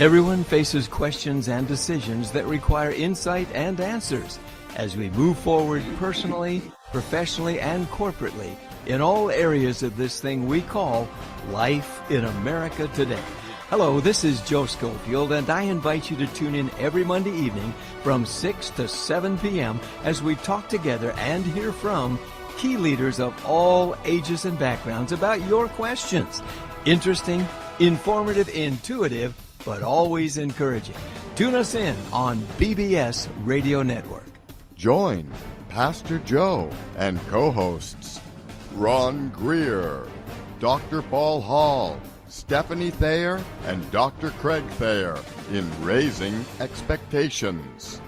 Everyone faces questions and decisions that require insight and answers as we move forward personally, professionally, and corporately in all areas of this thing we call life in America today. Hello, this is Joe Schofield, and I invite you to tune in every Monday evening from 6 to 7 p.m. as we talk together and hear from key leaders of all ages and backgrounds about your questions. Interesting, informative, intuitive, but always encouraging. Tune us in on BBS Radio Network. Join Pastor Joe and co-hosts Ron Greer, Dr. Paul Hall, Stefanie Thayer, and Dr. Craig Thayer in Raising Expectations.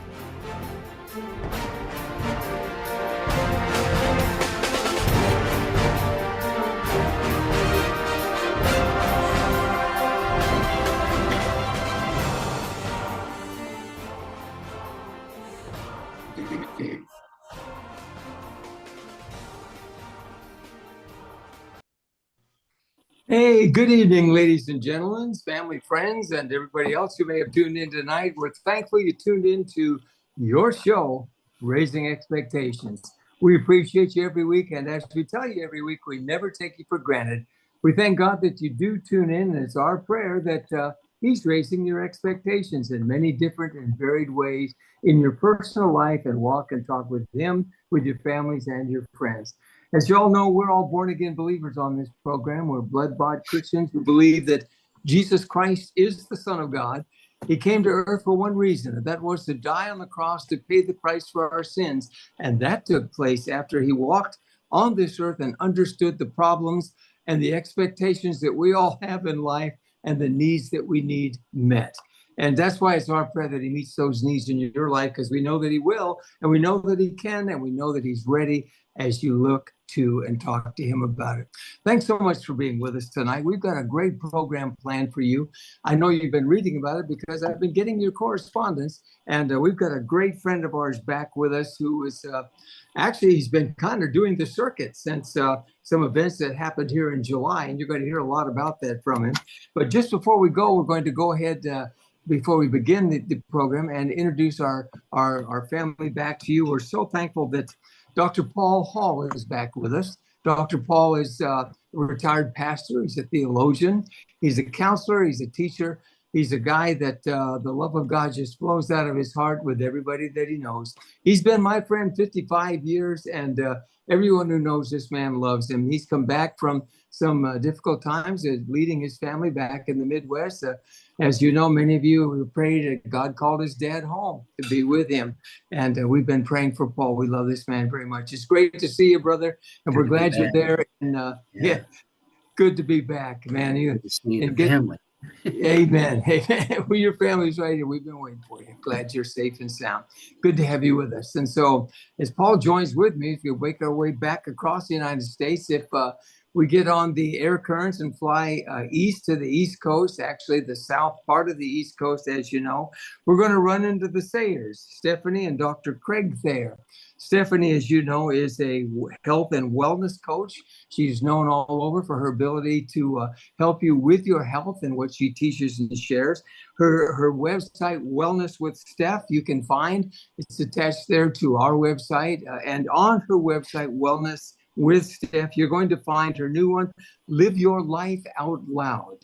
Hey, good evening, ladies and gentlemen, family, friends, and everybody else who may have tuned in tonight. We're thankful you tuned in to your show, Raising Expectations. We appreciate you every week, and as we tell you every week, we never take you for granted. We thank God that you do tune in, and it's our prayer that He's raising your expectations in many different and varied ways in your personal life and walk and talk with Him, with your families and your friends. As you all know, we're all born-again believers on this program. We're blood-bought Christians who believe that Jesus Christ is the Son of God. He came to earth for one reason, and that was to die on the cross to pay the price for our sins. And that took place after He walked on this earth and understood the problems and the expectations that we all have in life and the needs that we need met. And that's why it's our prayer that He meets those needs in your life, because we know that He will, and we know that He can, and we know that He's ready as you look to and talk to Him about it. Thanks so much for being with us tonight. We've got a great program planned for you. I know you've been reading about it because I've been getting your correspondence, and we've got a great friend of ours back with us who is actually, he's been kind of doing the circuit since some events that happened here in July, and you're going to hear a lot about that from him. But just before we go, we're going to go ahead before we begin the program and introduce our family back to you. We're so thankful that Dr. Paul Hall is back with us. Dr. Paul is a retired pastor. He's a theologian. He's a counselor. He's a teacher. He's a guy that the love of God just flows out of his heart with everybody that he knows. He's been my friend 55 years, and everyone who knows this man loves him. He's come back from some difficult times leading his family back in the Midwest. As you know, many of you who prayed, God called his dad home to be with him. And we've been praying for Paul. We love this man very much. It's great to see you, brother. And we're glad you're there. And yeah, good to be back, man. Good to see you, the family. Amen. Amen. Well, your family's right here. We've been waiting for you. Glad you're safe and sound. Good to have you with us. And so as Paul joins with me, if we make our way back across the United States, if we get on the air currents and fly east to the East Coast, actually the south part of the East Coast, as you know, we're going to run into the Thayers, Stefanie and Dr. Craig Thayer. Stefanie, as you know, is a health and wellness coach. She's known all over for her ability to help you with your health and what she teaches and shares. Her website, Wellness with Steph, you can find. It's attached there to our website. And on her website, Wellness with Steph, you're going to find her new one, Live Your Life Out Loud.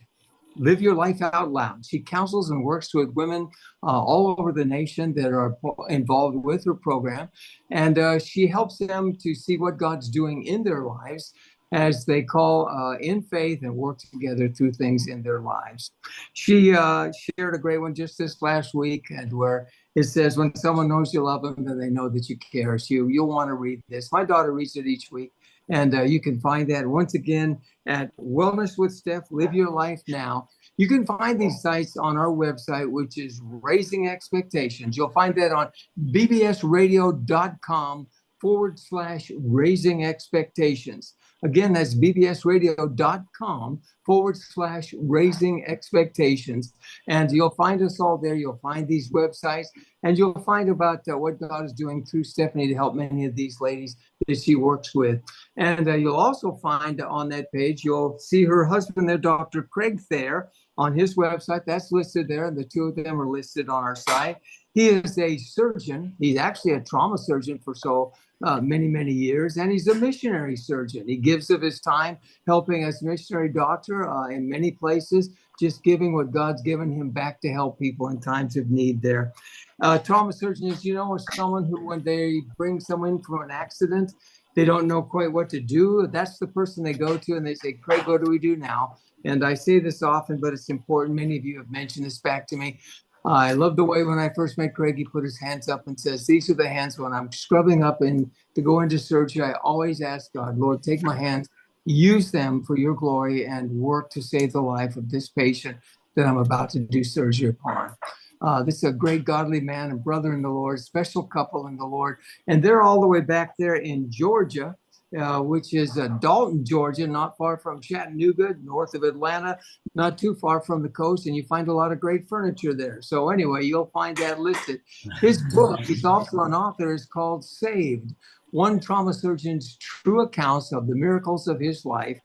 Live Your Life Out Loud. She counsels and works with women all over the nation that are involved with her program. And she helps them to see what God's doing in their lives as they call in faith and work together through things in their lives. She shared a great one just this last week, and where it says, when someone knows you love them, then they know that you care. So you'll want to read this. My daughter reads it each week. And you can find that once again at Wellness with Steph, Live Your Life Now. You can find these sites on our website, which is Raising Expectations. You'll find that on bbsradio.com/raising expectations. Again, that's bbsradio.com/raising expectations. And you'll find us all there. You'll find these websites, and you'll find about what God is doing through Stefanie to help many of these ladies that she works with. And you'll also find on that page, you'll see her husband there, Dr. Craig Thayer, on his website. That's listed there, and the two of them are listed on our site. He is a surgeon. He's actually a trauma surgeon for many, many years, and he's a missionary surgeon. He gives of his time helping as missionary doctor in many places, just giving what God's given him back to help people in times of need there. Trauma surgeon, as you know, is someone who, when they bring someone from an accident, they don't know quite what to do. That's the person they go to, and they say, Craig, what do we do now? And I say this often, but it's important. Many of you have mentioned this back to me. I love the way when I first met Craig, he put his hands up and says, these are the hands when I'm scrubbing up and to go into surgery. I always ask God, Lord, take my hands, use them for your glory, and work to save the life of this patient that I'm about to do surgery upon. This is a great godly man and brother in the Lord, special couple in the Lord. And they're all the way back there in Georgia, which is Dalton, Georgia, not far from Chattanooga, north of Atlanta, not too far from the coast. And you find a lot of great furniture there. So anyway, you'll find that listed. His book, he's also an author, is called Saved, One Trauma Surgeon's True Accounts of the Miracles of His Life.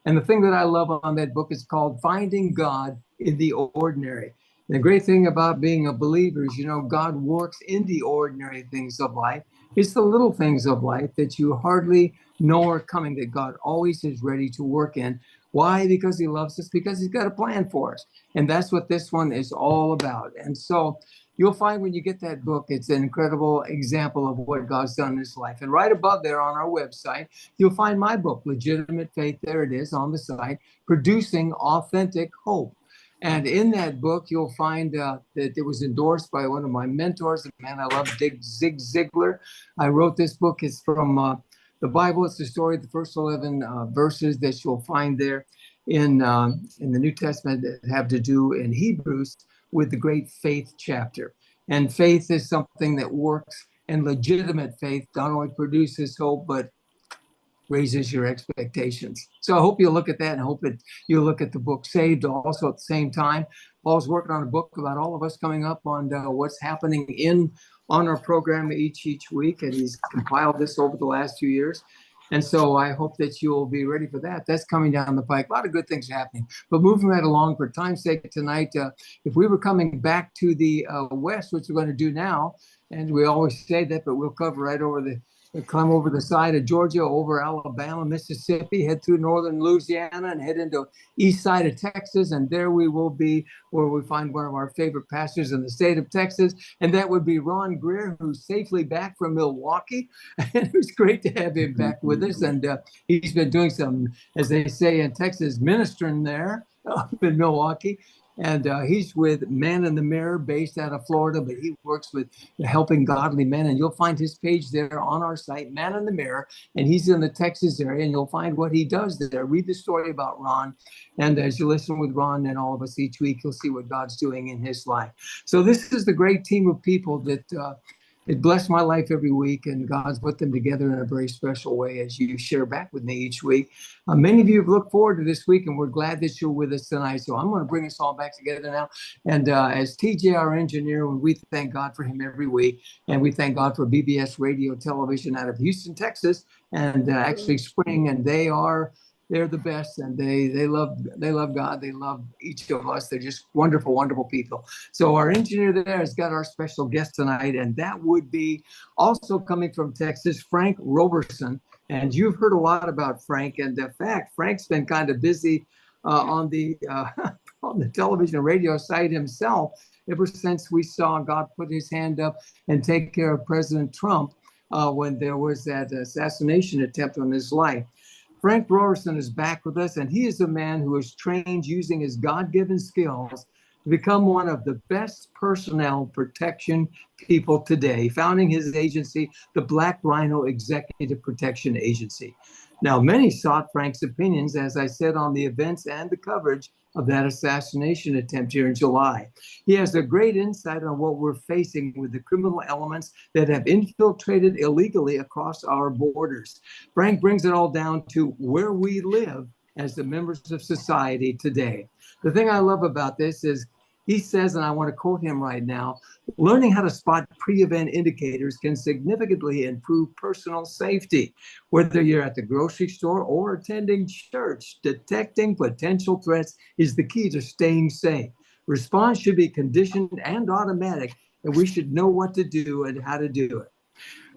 And the thing that I love on that book is called Finding God in the Ordinary. The great thing about being a believer is, God works in the ordinary things of life. It's the little things of life that you hardly know are coming that God always is ready to work in. Why? Because he loves us, because he's got a plan for us. And that's what this one is all about. And so you'll find when you get that book, it's an incredible example of what God's done in his life. And right above there on our website, you'll find my book, Legitimate Faith. There it is on the site, Producing Authentic Hope. And in that book, you'll find that it was endorsed by one of my mentors, a man I love, Zig Ziglar. I wrote this book. It's from the Bible. It's the story of the first 11 verses that you'll find there in the New Testament that have to do in Hebrews with the great faith chapter. And faith is something that works, and legitimate faith not only produces hope, but raises your expectations. So I hope you'll look at that, and hope that you'll look at the book Saved also at the same time. Paul's working on a book about all of us coming up on what's happening on our program each week, and he's compiled this over the last few years. And so I hope that you'll be ready for that. That's coming down the pike. A lot of good things happening. But moving right along, for time's sake tonight, if we were coming back to the west, which we're going to do now, and we always say that, but we'll cover right over climb over the side of Georgia, over Alabama, Mississippi, head through northern Louisiana, and head into east side of Texas. And there we will be where we find one of our favorite pastors in the state of Texas. And that would be Ron Greer, who's safely back from Milwaukee. And it was great to have him back with us. And he's been doing some, as they say in Texas, ministering there up in Milwaukee. And he's with Man in the Mirror, based out of Florida, but he works with helping godly men. And you'll find his page there on our site, Man in the Mirror. And he's in the Texas area, and you'll find what he does there. Read the story about Ron. And as you listen with Ron and all of us each week, you'll see what God's doing in his life. So this is the great team of people that it bless my life every week, and God's put them together in a very special way as you share back with me each week. Many of you have looked forward to this week, and we're glad that you're with us tonight. So I'm going to bring us all back together now. And as TJ, our engineer, we thank God for him every week, and we thank God for BBS Radio Television out of Houston, Texas, and actually Spring, and they're the best, and they love God. They love each of us. They're just wonderful, wonderful people. So our engineer there has got our special guest tonight, and that would be also coming from Texas, Frank Roberson. And you've heard a lot about Frank. And in fact, Frank's been kind of busy on the television and radio side himself ever since we saw God put his hand up and take care of President Trump when there was that assassination attempt on his life. Frank Roberson is back with us, and he is a man who is trained using his God-given skills to become one of the best personnel protection people today, founding his agency, the Black Rhino Executive Protection Agency. Now, many sought Frank's opinions, as I said, on the events and the coverage of that assassination attempt here in July. He has a great insight on what we're facing with the criminal elements that have infiltrated illegally across our borders. Frank brings it all down to where we live as the members of society today. The thing I love about this is He says, and I want to quote him right now, learning how to spot pre-event indicators can significantly improve personal safety. Whether you're at the grocery store or attending church, detecting potential threats is the key to staying safe. Response should be conditioned and automatic, and we should know what to do and how to do it.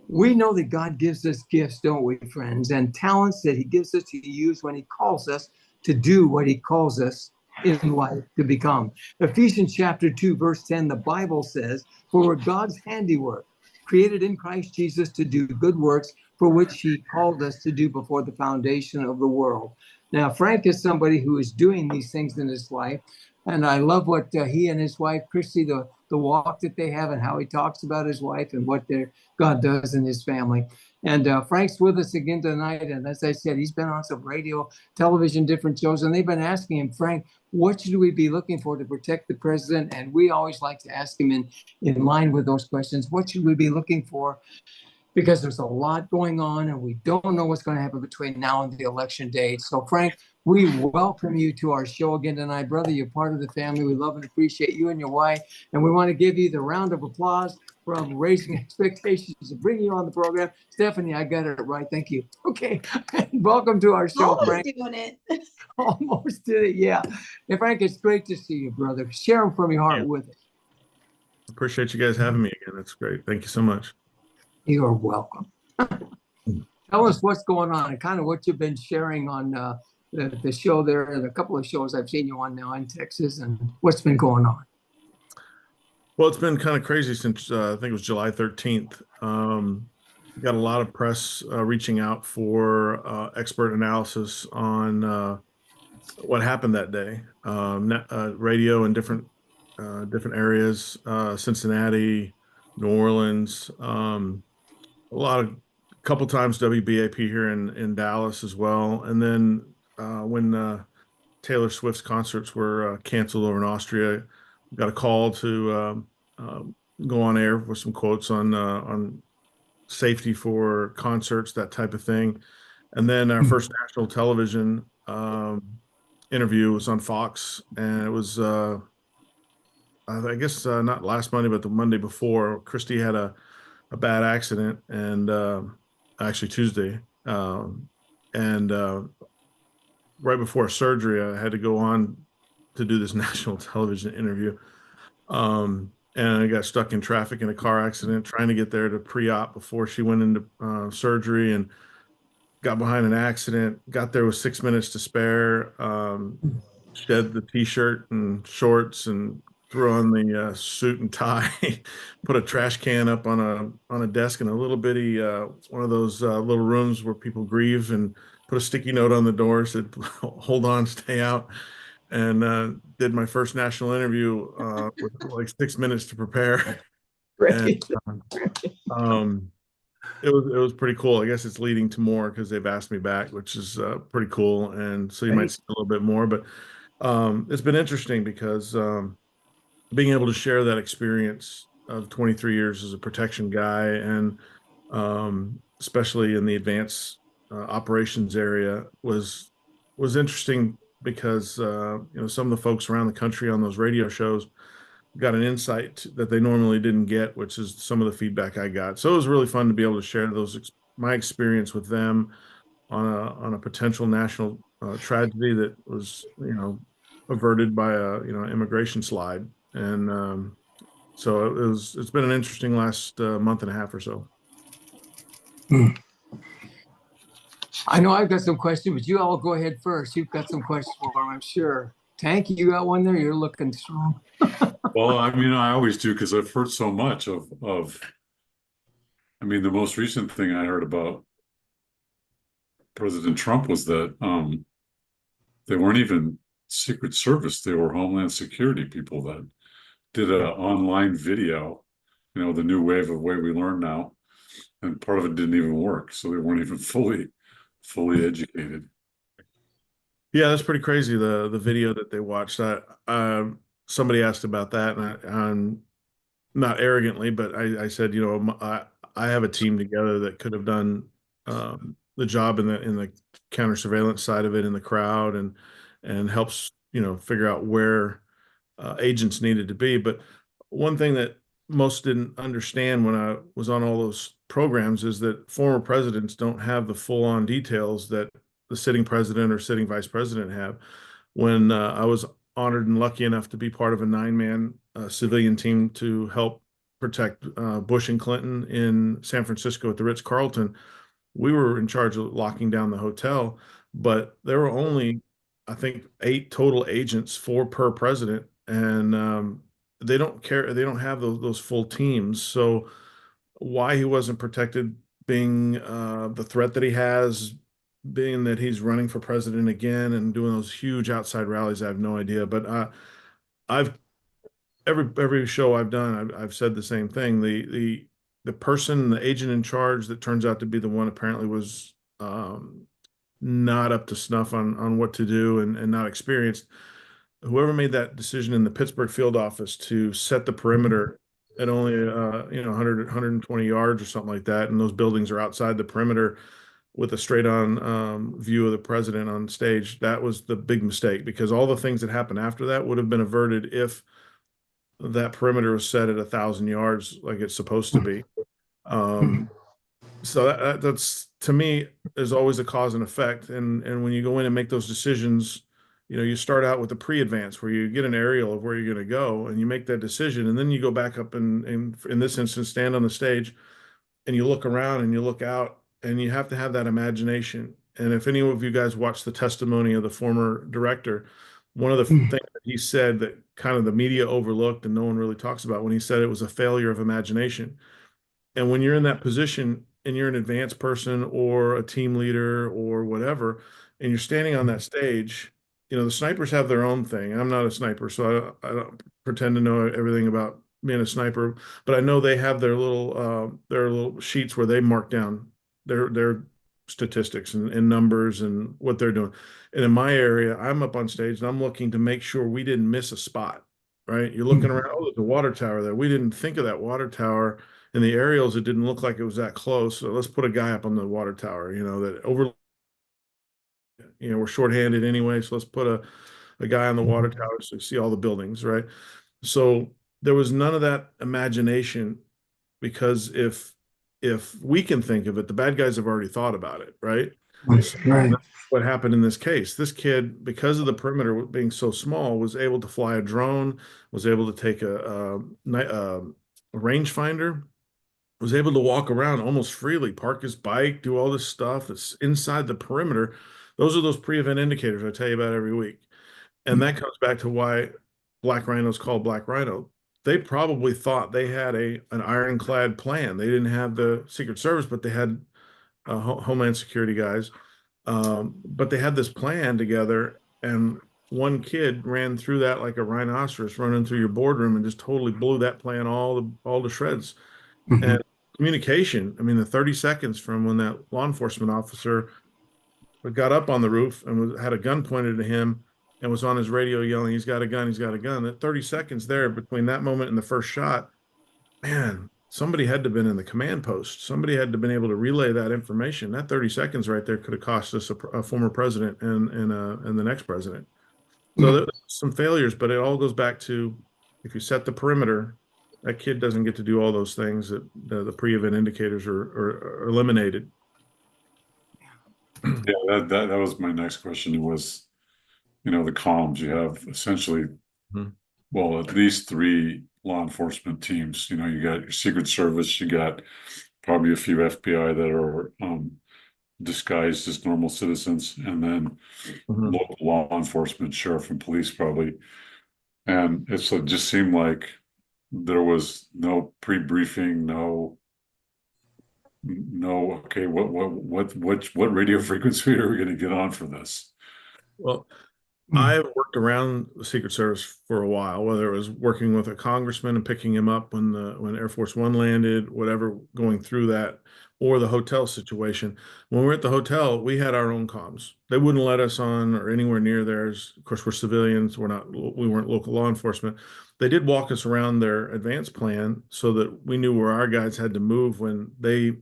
We know that God gives us gifts, don't we, friends, and talents that he gives us to use when he calls us to do what he calls us in life to become. Ephesians chapter 2, verse 10, the Bible says, for we're God's handiwork, created in Christ Jesus to do good works for which he called us to do before the foundation of the world. Now, Frank is somebody who is doing these things in his life. And I love what he and his wife, Christy, the walk that they have and how he talks about his wife and what God does in his family. And Frank's with us again tonight. And as I said, he's been on some radio, television, different shows. And they've been asking him, Frank, what should we be looking for to protect the president? And we always like to ask him in line with those questions, what should we be looking for? Because there's a lot going on and we don't know what's going to happen between now and the election date. So, Frank, we welcome you to our show again tonight. Brother, you're part of the family. We love and appreciate you and your wife. And we want to give you the round of applause from Raising Expectations to bring you on the program. Stefanie, I got it right. Thank you. Okay. Welcome to our show, Almost Frank. doing it. Almost did it, yeah. And Frank, it's great to see you, brother. Share them from your heart with us. Appreciate you guys having me again. That's great. Thank you so much. You're welcome. Tell us what's going on and kind of what you've been sharing on the show there and a couple of shows I've seen you on now in Texas and what's been going on. Well, it's been kind of crazy since I think it was July 13th. Got a lot of press reaching out for expert analysis on what happened that day. Radio in different areas, Cincinnati, New Orleans, a couple times WBAP here in Dallas as well. And then when Taylor Swift's concerts were canceled over in Austria, got a call to go on air with some quotes on safety for concerts, that type of thing. And then our first national television interview was on Fox, and it was I guess not last Monday, but the Monday before. Christy had a bad accident, and actually Tuesday, and right before surgery, I had to go on to do this national television interview, and I got stuck in traffic in a car accident trying to get there to pre-op before she went into surgery, and got behind an accident. Got there with 6 minutes to spare. Shed the t-shirt and shorts and threw on the suit and tie, put a trash can up on a desk in a little bitty one of those little rooms where people grieve, and put a sticky note on the door, said hold on, stay out, and did my first national interview with like 6 minutes to prepare. Right. And it was pretty cool. I guess it's leading to more because they've asked me back, which is pretty cool, and so you might see a little bit more. But it's been interesting because being able to share that experience of 23 years as a protection guy, and especially in the advanced operations area was interesting because some of the folks around the country on those radio shows got an insight that they normally didn't get, which is some of the feedback I got. So it was really fun to be able to share my experience with them on a potential national tragedy that was averted by a immigration slide. And so it's been an interesting last month and a half or so. I know I've got some questions, but you all go ahead first. You've got some questions for him, I'm sure. Tank, you got one there? You're looking strong. Well, I mean, I always do, because I've heard so much of, I mean, the most recent thing I heard about President Trump was that they weren't even Secret Service, they were Homeland Security people that did an online video, the new way we learn now, and part of it didn't even work, so they weren't even fully educated. Yeah, that's pretty crazy. The video that they watched. Somebody asked about that, and I'm not arrogantly, but I said, I have a team together that could have done the job in the counter surveillance side of it in the crowd, and helps figure out where agents needed to be. But one thing that most didn't understand when I was on all those programs is that former presidents don't have the full-on details that the sitting president or sitting vice president have. When I was honored and lucky enough to be part of a 9-man civilian team to help protect Bush and Clinton in San Francisco at the Ritz-Carlton, we were in charge of locking down the hotel, but there were only, I think, 8 total agents, 4 per president, and they don't care. They don't have those full teams. So why he wasn't protected, being the threat that he has, being that he's running for president again and doing those huge outside rallies, I have no idea. But I've every show I've done, I've said the same thing. The person, the agent in charge that turns out to be the one apparently was not up to snuff on what to do and not experienced. Whoever made that decision in the Pittsburgh field office to set the perimeter at only 100 120 yards or something like that, and those buildings are outside the perimeter with a straight on view of the president on stage, that was the big mistake, because all the things that happened after that would have been averted if that perimeter was set at 1,000 yards like it's supposed to be. So that's, to me, is always a cause and effect. And when you go in and make those decisions, you start out with a pre-advance where you get an aerial of where you're going to go and you make that decision, and then you go back up and in this instance stand on the stage and you look around and you look out, and you have to have that imagination. And if any of you guys watched the testimony of the former director, one of the things that he said that kind of the media overlooked and no one really talks about, when he said it was a failure of imagination. And when you're in that position and you're an advanced person or a team leader or whatever, and you're standing on that stage, the snipers have their own thing. I'm not a sniper, so I don't pretend to know everything about being a sniper, but I know they have their little sheets where they mark down their statistics and numbers and what they're doing. And in my area, I'm up on stage and I'm looking to make sure we didn't miss a spot, right? You're looking around, oh, there's a water tower there. We didn't think of that water tower. In the aerials, it didn't look like it was that close. So let's put a guy up on the water tower, that over, we're shorthanded anyway. So let's put a guy on the water tower so you see all the buildings, right? So there was none of that imagination, because if we can think of it, the bad guys have already thought about it, right? So Right. that's what happened in this case. This kid, because of the perimeter being so small, was able to fly a drone, was able to take a rangefinder, was able to walk around almost freely, park his bike, do all this stuff that's inside the perimeter. Those are those pre-event indicators I tell you about every week. And that comes back to why Black Rhino's called Black Rhino. They probably thought they had an ironclad plan. They didn't have the Secret Service, but they had Homeland Security guys. But they had this plan together, and one kid ran through that like a rhinoceros running through your boardroom and just totally blew that plan all to shreds. And communication, I mean, the 30 seconds from when that law enforcement officer got up on the roof and had a gun pointed at him and was on his radio yelling, he's got a gun, he's got a gun. That 30 seconds there between that moment and the first shot, man, somebody had to have been in the command post. Somebody had to have been able to relay that information. That 30 seconds right there could have cost us a former president and the next president. So there's some failures, but it all goes back to, if you set the perimeter, that kid doesn't get to do all those things that the pre-event indicators are eliminated. Yeah, that was my next question. It was, the columns. You have essentially, well, at least 3 law enforcement teams. You got your Secret Service, you got probably a few FBI that are disguised as normal citizens, and then local law enforcement, sheriff and police probably. And it just seemed like there was no pre-briefing, no, okay, what radio frequency are we going to get on for this? Well, I've worked around the Secret Service for a while, whether it was working with a congressman and picking him up when Air Force One landed, whatever, going through that, or the hotel situation. When we were at the hotel, we had our own comms. They wouldn't let us on or anywhere near theirs. Of course, we're civilians. We weren't local law enforcement. They did walk us around their advance plan so that we knew where our guys had to move when they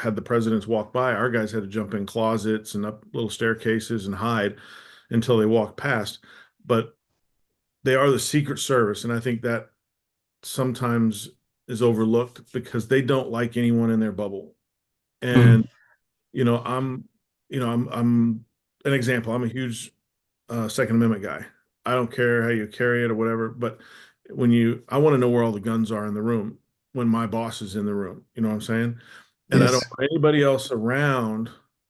had the presidents walk by. Our guys had to jump in closets and up little staircases and hide until they walked past. But they are the Secret Service, and I think that sometimes is overlooked because they don't like anyone in their bubble. And you know, I'm an example. I'm a huge Second Amendment guy. I don't care how you carry it or whatever, but I want to know where all the guns are in the room when my boss is in the room. You know what I'm saying? And I don't Yes. want anybody else around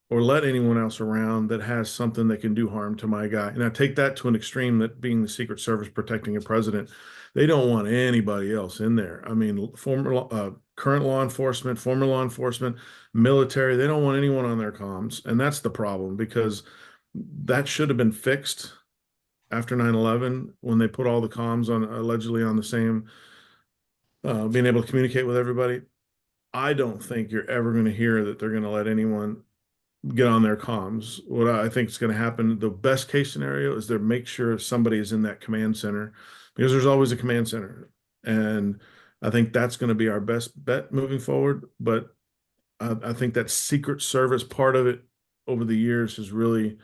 or let anyone else around that has something that can do harm to my guy. And I take that to an extreme, that being the Secret Service protecting a president, they don't want anybody else in there. I mean, current law enforcement, former law enforcement, military, they don't want anyone on their comms. And that's the problem, because that should have been fixed after 9/11 when they put all the comms on, allegedly on the same, being able to communicate with everybody. I don't think you're ever going to hear that they're going to let anyone get on their comms. What I think is going to happen, the best case scenario, is they make sure somebody is in that command center, because there's always a command center. And I think that's going to be our best bet moving forward. But I think that Secret Service part of it over the years has really,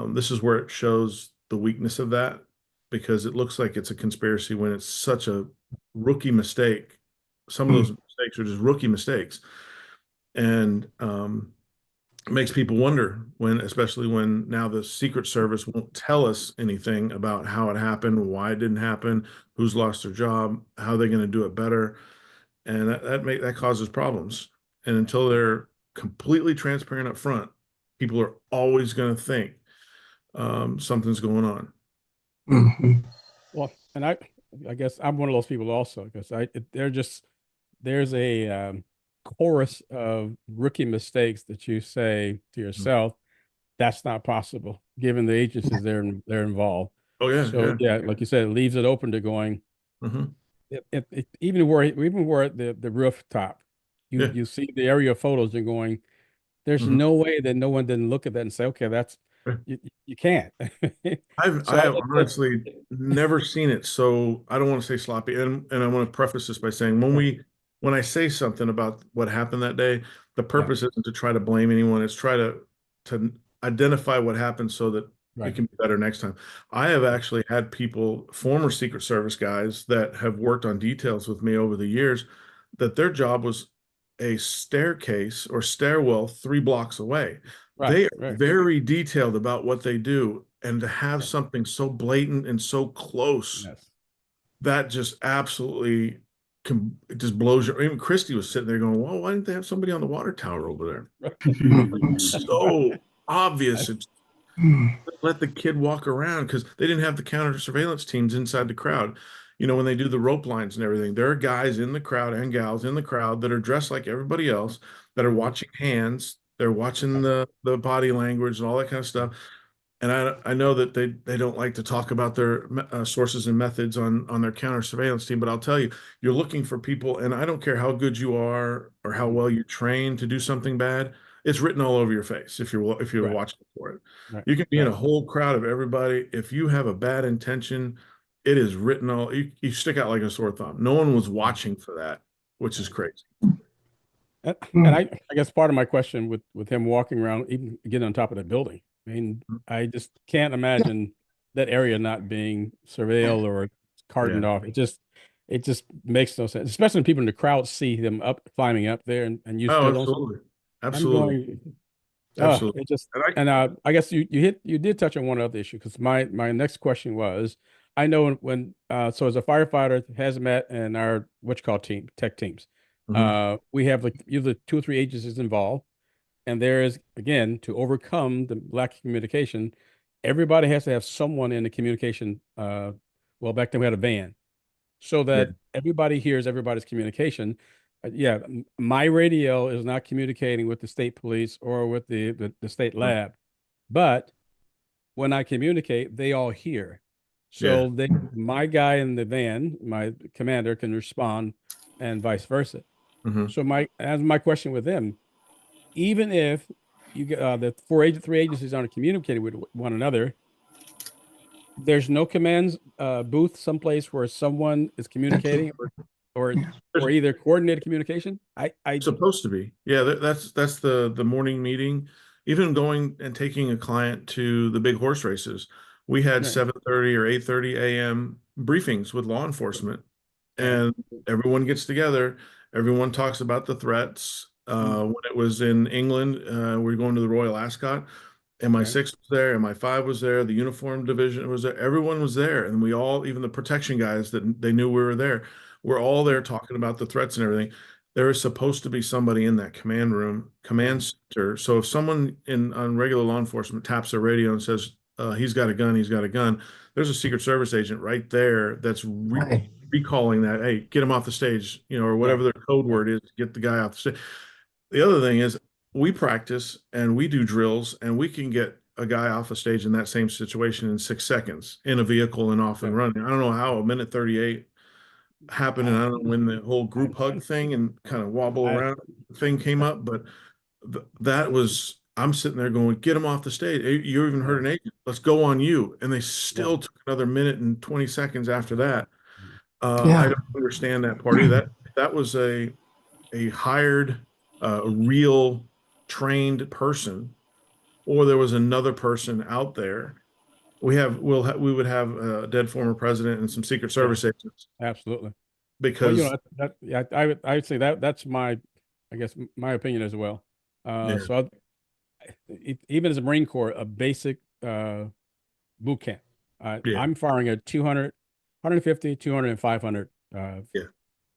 this is where it shows the weakness of that, because it looks like it's a conspiracy when it's such a rookie mistake. Some of those mistakes are just rookie mistakes. And it makes people wonder, especially when now the Secret Service won't tell us anything about how it happened, why it didn't happen, who's lost their job, how they're going to do it better. And that causes problems. And until they're completely transparent up front, people are always going to think something's going on. Well, and I guess I'm one of those people also, because there's a chorus of rookie mistakes that you say to yourself, that's not possible given the agencies they're involved. Oh yeah, So yeah, like you said, it leaves it open to going. Mhm. Even where at the rooftop, Yeah. you see the aerial photos and going, there's Mhm. no way that no one didn't look at that and say, okay, that's you can't. I So have honestly never seen it. So I don't want to say sloppy. And I want to preface this by saying, when I say something about what happened that day, the purpose isn't to try to blame anyone. It's try to identify what happened so that it can be better next time. I have actually had people, former Secret Service guys, that have worked on details with me over the years, that their job was a staircase or stairwell 3 blocks away. They are very detailed about what they do, and to have something so blatant and so close, Yes. that just absolutely it just blows your. Even Christy was sitting there going, "Well, why didn't they have somebody on the water tower over there?" It's so obvious. It's let the kid walk around, because they didn't have the counter surveillance teams inside the crowd. You know, when they do the rope lines and everything, there are guys in the crowd and gals in the crowd that are dressed like everybody else, that are watching hands, they're watching the body language and all that kind of stuff. And I know that they don't like to talk about their sources and methods on their counter surveillance team, but I'll tell you, you're looking for people, and I don't care how good you are or how well you train to do something bad. It's written all over your face if you're watching for it. You can be in a whole crowd of everybody. If you have a bad intention, it is written all. You stick out like a sore thumb. No one was watching for that, which is crazy. And I guess part of my question with him walking around, even getting on top of the building, I mean, I just can't imagine that area not being surveilled or cordoned off. It just makes no sense, especially when people in the crowd see him climbing up there, and you still don't. Absolutely. I'm Absolutely. going, Absolutely. it just, and I guess you did touch on one other issue, because my next question was, I know when so as a firefighter, hazmat, and our what you call tech teams, we have like usually 2 or 3 agencies involved, and there is, again, to overcome the lack of communication, everybody has to have someone in the communication. Well, back then we had a van, so that everybody hears everybody's communication. My radio is not communicating with the state police or with the state lab, but when I communicate, they all hear. So my guy in the van, my commander, can respond, and vice versa. So my question with them, even if you get the 3 agencies aren't communicating with one another, there's no commands booth someplace where someone is communicating, or either coordinated communication. I Supposed to be. Yeah, that's the morning meeting. Even going and taking a client to the big horse races, We had Right. 7:30 or 8:30 a.m. briefings with law enforcement, Right. and everyone gets together. Everyone talks about the threats. When it was in England, we were going to the Royal Ascot. Right. MI6 was there, MI5 was there, the uniform division was there. Everyone was there, and we all, even the protection guys that they knew we were there, we're all there talking about the threats and everything. There is supposed to be somebody in that command room, command center. So if someone in on regular law enforcement taps their radio and says he's got a gun, he's got a gun, there's a Secret Service agent right there that's Right. recalling that, hey, get him off the stage, or whatever Right. their code Right. word is, get the guy off the stage. The other thing is we practice and we do drills and we can get a guy off a stage in that same situation in 6 seconds in a vehicle and off and Right. running. I don't know how a minute 38 happened, and I don't know when the whole group hug thing and kind of wobble I, around thing came up, but that was, I'm sitting there going, get him off the stage. You even heard an agent, let's go on you. And they yeah. still took another minute and 20 seconds after that. I Yeah. don't understand that part either. That was a hired, real trained person, or there was another person out there. We would have a dead former president and some Secret Yeah. Service agents Absolutely. Well, because yeah, I would say that's my, I guess my opinion as well. yeah, So even as a Marine Corps, a basic boot camp, yeah, I'm firing at 200, 150, 200, and 500 yeah,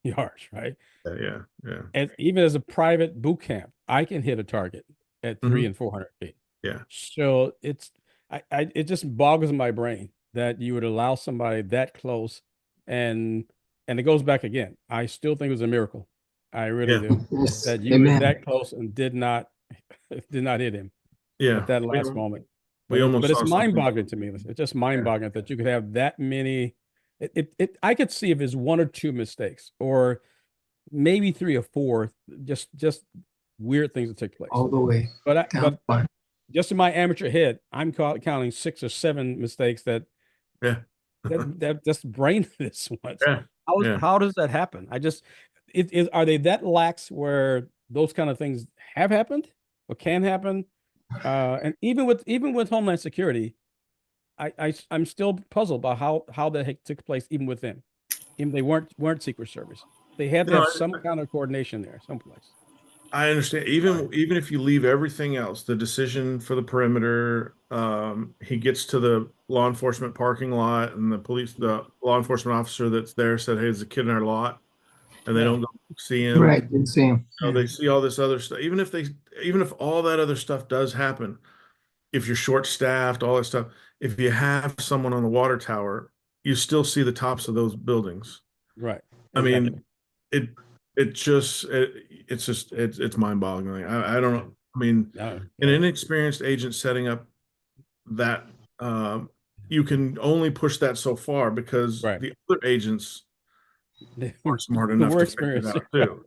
yards, right? yeah, yeah, And even as a private boot camp, I can hit a target at hmm, 300 and 400 feet. yeah. So it just boggles my brain that you would allow somebody that close, and it goes back again. I still think it was a miracle. I really Yeah. do, Yes. that you were Amen. that close and did not hit him at Yeah, that last moment. we almost But it's saw something. mind-boggling to me. It's just Yeah, mind-boggling that you could have that many. I could see if it's one or two mistakes, or maybe three or four, just weird things that take place. All the way. But just in my amateur head, I'm counting 6 or 7 mistakes that yeah, just brain this once. yeah, yeah. How does that happen? Are they that lax where those kind of things have happened or can happen? And even with Homeland Security, I'm still puzzled about how that took place even with them. Even they weren't Secret Service. They had to No, have some kind of coordination there, someplace. I understand. Even if you leave everything else, the decision for the perimeter, he gets to the law enforcement parking lot, and the law enforcement officer that's there said, "Hey, there's a kid in our lot," and they Yeah. don't go see him. Right. Didn't see him. They see all this other stuff. Even if all that other stuff does happen, if you're short staffed, all that stuff, if you have someone on the water tower, you still see the tops of those buildings. Right. I Exactly. mean, it it's mind boggling. I don't know. I mean, No, an inexperienced agent setting up that, you can only push that so far because right. the other agents are smart The enough more to figure it experience. out too.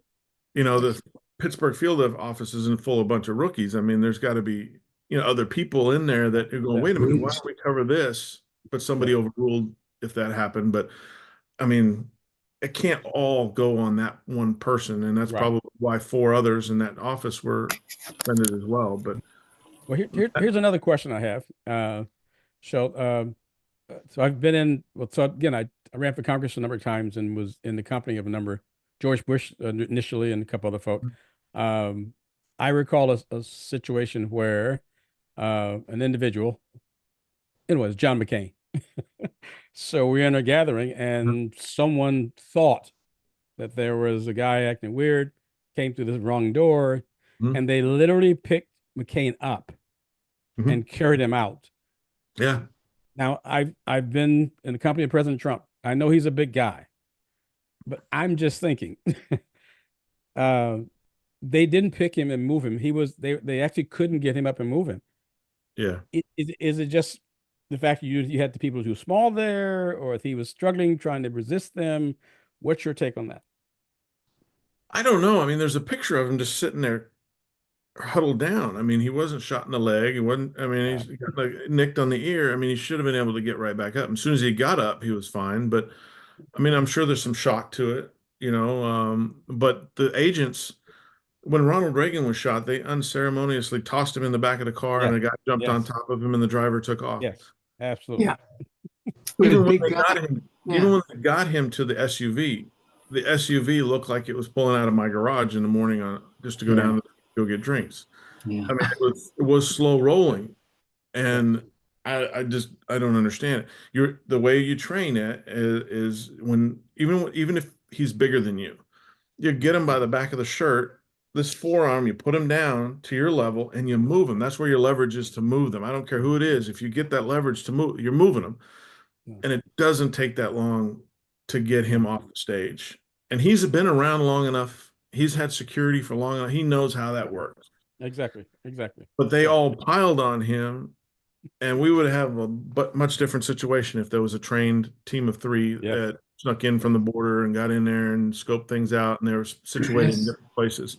The Pittsburgh field office isn't full of a bunch of rookies. I mean, there's got to be, other people in there that are going, wait a minute, why don't we cover this? But somebody overruled if that happened. But I mean, it can't all go on that one person, and that's Right. probably why 4 others in that office were suspended as well. But Well, here's another question I have. So I've been in. Well, so again, I ran for Congress a number of times and was in the company of a number, George Bush initially, and a couple other folk. I recall a situation where an individual, it was John McCain. So we're in a gathering, and someone thought that there was a guy acting weird, came through this wrong door, Mhm. and they literally picked McCain up Mhm. and carried him out. Yeah, Now, I've been in the company of President Trump. I know he's a big guy, but I'm just thinking, they didn't pick him and move him. They actually couldn't get him up and move him. yeah. Is it just the fact that you had the people too small there, or if he was struggling trying to resist them? What's your take on that? I don't know. I mean, there's a picture of him just sitting there huddled down. I mean, he wasn't shot in the leg. He wasn't, I mean, he's got like nicked on the ear. I mean, he should have been able to get right back up. As soon as he got up, he was fine. But I mean, I'm sure there's some shock to it, but the agents, when Ronald Reagan was shot, they unceremoniously tossed him in the back of the car, Yeah. and a guy jumped on Yes. top of him and the driver took off. Yes. Absolutely. Yeah. With a Even when big they guy. got him, Yeah. even when they got him to the SUV looked like it was pulling out of my garage in the morning just to go down to go get drinks. Yeah. I mean, it was slow rolling, and I don't understand it. The way you train it is when even if he's bigger than you get him by the back of the shirt, this forearm, you put him down to your level and you move him. That's where your leverage is to move them. I don't care who it is. If you get that leverage to move, you're moving them. Yeah. And it doesn't take that long to get him off the stage. And he's been around long enough. He's had security for long enough. He knows how that works. Exactly. But they all piled on him, and we would have a much different situation if there was a trained team of three that snuck in from the border and got in there and scoped things out, and they were situated in different places.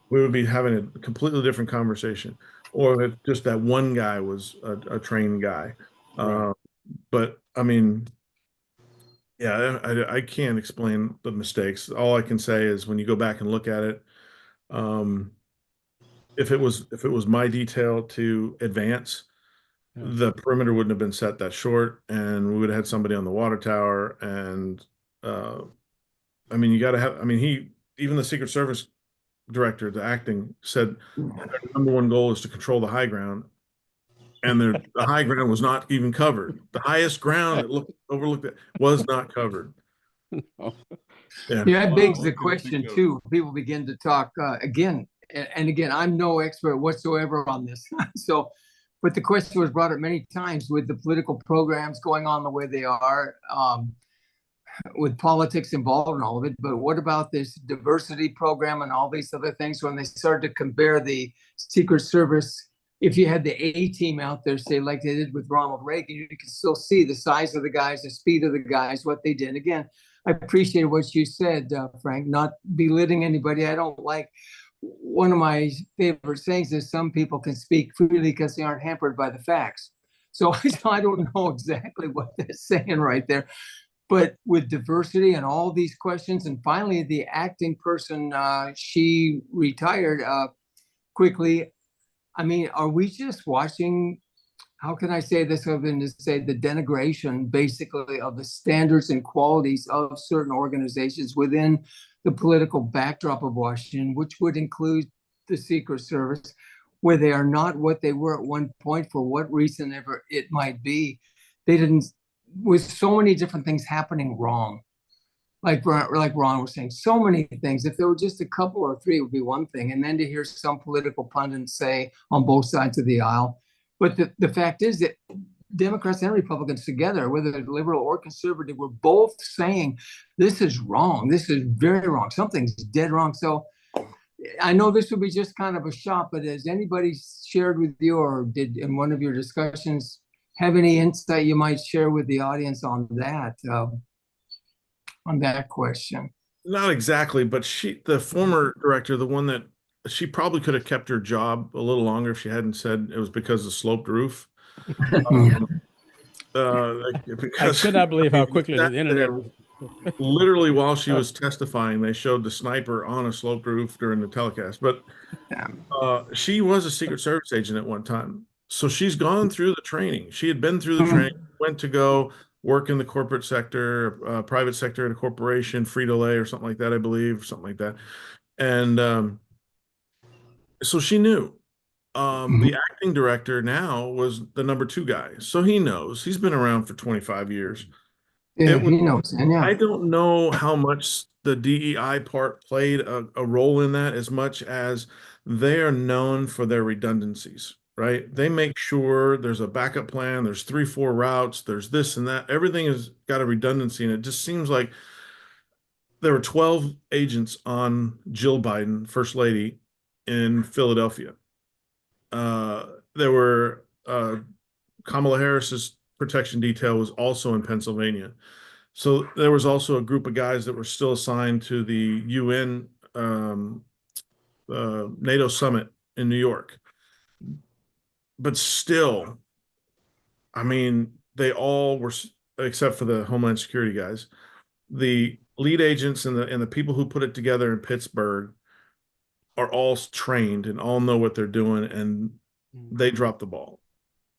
We would be having a completely different conversation. Or if just that one guy was a trained guy. Right. But I mean, yeah, I can't explain the mistakes. All I can say is when you go back and look at it, if it was my detail to advance, the perimeter wouldn't have been set that short, and we would have had somebody on the water tower. And I mean, you got to have. I mean, even the Secret Service director, the acting, said their number one goal is to control the high ground. And the high ground was not even covered. The highest ground that overlooked it was not covered. Oh. Yeah, that begs the question too. People begin to talk again, and again, I'm no expert whatsoever on this. So, but the question was brought up many times with the political programs going on the way they are, with politics involved in all of it. But what about this diversity program and all these other things? When they started to compare the Secret Service, if you had the A team out there, say like they did with Ronald Reagan, you could still see the size of the guys, the speed of the guys, what they did. Again, I appreciate what you said, Frank, not belittling anybody. I don't like, one of my favorite sayings is some people can speak freely because they aren't hampered by the facts. So I don't know exactly what they're saying right there. But with diversity and all these questions, and finally the acting person, she retired quickly. I mean, are we just watching, how can I say this other than to say the denigration basically of the standards and qualities of certain organizations within the political backdrop of Washington, which would include the Secret Service, where they are not what they were at one point for what reason ever it might be. They didn't, with so many different things happening wrong. Like Ron was saying, so many things. If there were just a couple or three, it would be one thing. And then to hear some political pundits say on both sides of the aisle. But the fact is that Democrats and Republicans together, whether they're liberal or conservative, were both saying, this is wrong. This is very wrong. Something's dead wrong. So I know this would be just kind of a shot, but has anybody shared with you or did in one of your discussions have any insight you might share with the audience on that question? Not exactly, but the former director, the one that she probably could have kept her job a little longer if she hadn't said it was because of sloped roof. I could not believe how quickly the internet. Literally, while she was testifying, they showed the sniper on a sloped roof during the telecast. But she was a Secret Service agent at one time. So she's gone through the training. She had been through the training, went to go work in the corporate sector, private sector at a corporation, Frito-Lay or something like that, I believe, something like that. And so she knew. The acting director now was the number 2 guy. So he knows. He's been around for 25 years. Yeah, he knows. And I don't know how much the DEI part played a role in that as much as they are known for their redundancies, right? They make sure there's a backup plan, there's 3-4 routes, there's this and that. Everything has got a redundancy, and it just seems like there were 12 agents on Jill Biden, First Lady, in Philadelphia. There were Kamala Harris's protection detail was also in Pennsylvania. So there was also a group of guys that were still assigned to the UN NATO summit in New York. But still, I mean, they all were, except for the Homeland Security guys, the lead agents and the people who put it together in Pittsburgh are all trained and all know what they're doing, and they dropped the ball.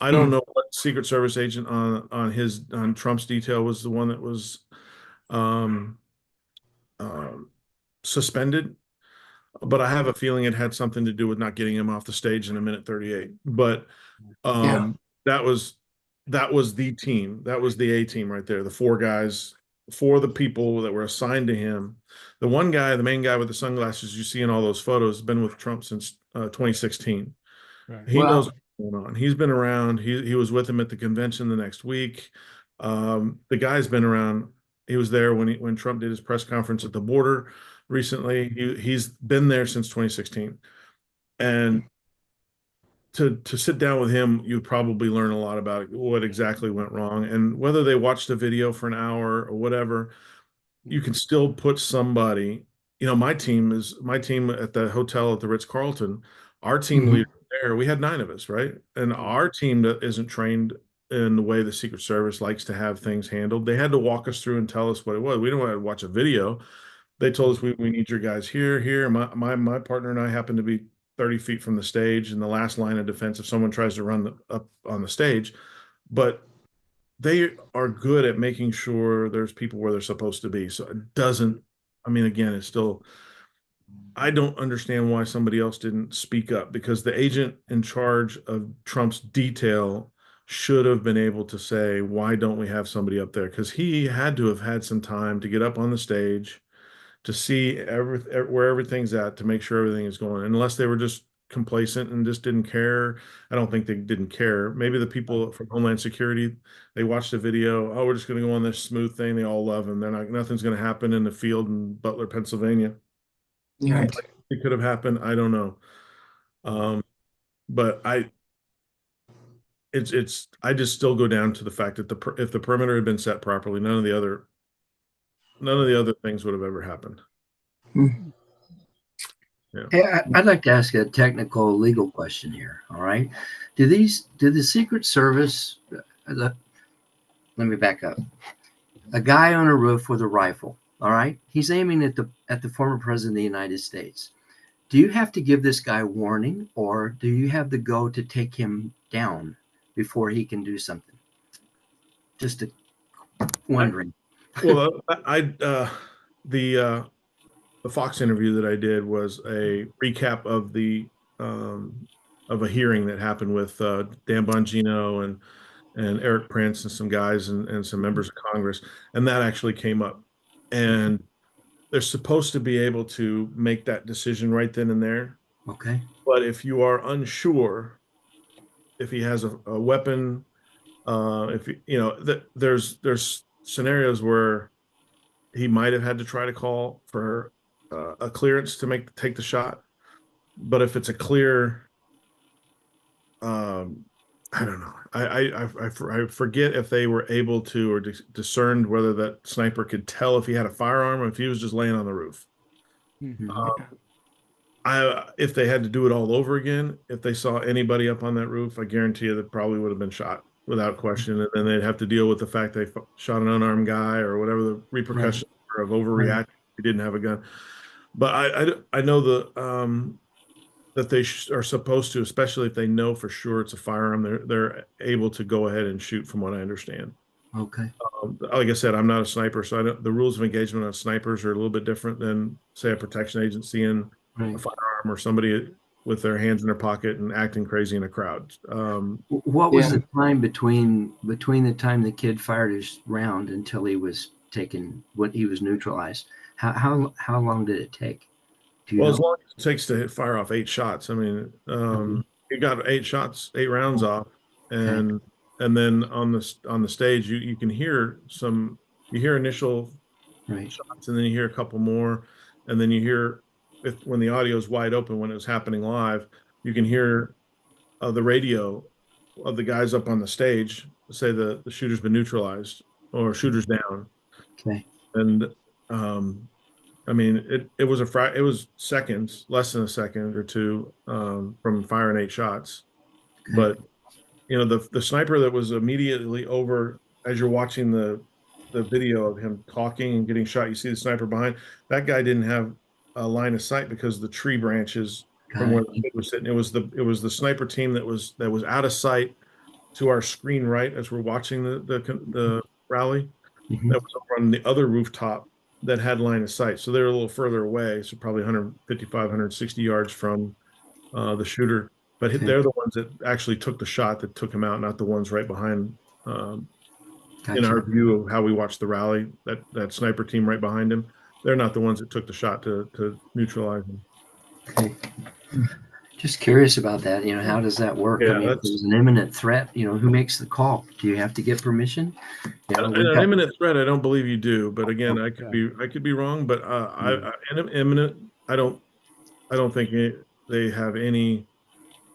I don't know what Secret Service agent on Trump's detail was the one that was um, um, suspended, but I have a feeling it had something to do with not getting him off the stage in a minute 38. But Yeah. that was the team. That was the A team right there. The four guys, four of the people that were assigned to him. The one guy, the main guy with the sunglasses you see in all those photos, has been with Trump since 2016. Right. He knows Wow. what's going on. He's been around. He was with him at the convention the next week. The guy's been around. He was there when Trump did his press conference at the border recently. He's been there since 2016. And to sit down with him, you'd probably learn a lot about what exactly went wrong. And whether they watched a video for an hour or whatever, you can still put somebody, my team at the hotel at the Ritz-Carlton, our team Mhm. leader there, we had 9 of us, right? And our team that isn't trained in the way the Secret Service likes to have things handled, they had to walk us through and tell us what it was. We didn't want to watch a video. They told us we need your guys here. My partner and I happen to be 30 feet from the stage in the last line of defense if someone tries to run up on the stage. But they are good at making sure there's people where they're supposed to be. So it doesn't, I mean, again, it's still, I don't understand why somebody else didn't speak up, because the agent in charge of Trump's detail should have been able to say, why don't we have somebody up there? Because he had to have had some time to get up on the stage to see where everything's at, to make sure everything is going. Unless they were just complacent and just didn't care. I don't think they didn't care. Maybe the people from Homeland Security, they watched the video. Oh, we're just going to go on this smooth thing. They all love him. Nothing's going to happen in the field in Butler, Pennsylvania. Right. It could have happened. I don't know. But I just still go down to the fact that if the perimeter had been set properly, none of the other things would have ever happened. Hmm. Yeah. Hey, I'd like to ask a technical legal question here. All right. Did the Secret Service, let me back up. A guy on a roof with a rifle. All right. He's aiming at the former president of the United States. Do you have to give this guy warning, or do you have the go to take him down before he can do something? Just wondering. Well, the Fox interview that I did was a recap of of a hearing that happened with Dan Bongino and Eric Prince and some guys and some members of Congress, and that actually came up. And they're supposed to be able to make that decision right then and there. Okay. But if you are unsure if he has a weapon, there's scenarios where he might have had to try to call for a clearance to take the shot. But if it's a clear, I don't know. I forget if they were able to or discerned whether that sniper could tell if he had a firearm or if he was just laying on the roof. If they had to do it all over again, if they saw anybody up on that roof, I guarantee you that probably would have been shot without question. And then they'd have to deal with the fact they shot an unarmed guy or whatever the repercussions of overreacting. He didn't have a gun. But I know that they are supposed to, especially if they know for sure it's a firearm, they're able to go ahead and shoot, from what I understand. Okay. Like I said, I'm not a sniper, so the rules of engagement on snipers are a little bit different than, say, a protection agent seeing a firearm or somebody with their hands in their pocket and acting crazy in a crowd. What was the time between the time the kid fired his round until he was taken, when he was neutralized? How long did it take? Well, as long as it takes to fire off 8 shots. I mean, he got 8 rounds off, and then on the stage you can hear initial shots, and then you hear a couple more, and then you hear when the audio is wide open, when it was happening live, you can hear the radio of the guys up on the stage say the shooter's been neutralized or shooter's down. Okay. And I mean, it was seconds, less than a second or two from firing 8 shots. Okay. But the sniper that was immediately over, as you're watching the video of him talking and getting shot, you see the sniper behind. That guy didn't have a line of sight because of the tree branches from where the kid was sitting. It was the sniper team that was out of sight to our screen right as we're watching the rally. Mhm. That was over on the other rooftop that had line of sight. So they're a little further away, so probably 155, 160 yards from the shooter. But Okay. they're the ones that actually took the shot that took him out, not the ones right behind. In Gotcha. our view of how we watched the rally, that sniper team right behind him, they're not the ones that took the shot to neutralize him. Okay. Just curious about that. How does that work? Yeah, I mean, if that's there's an imminent threat, who makes the call? Do you have to get permission? an We've got, imminent threat. I don't believe you do, but again, Yeah. I could be wrong. But Mm. imminent, I don't think they have any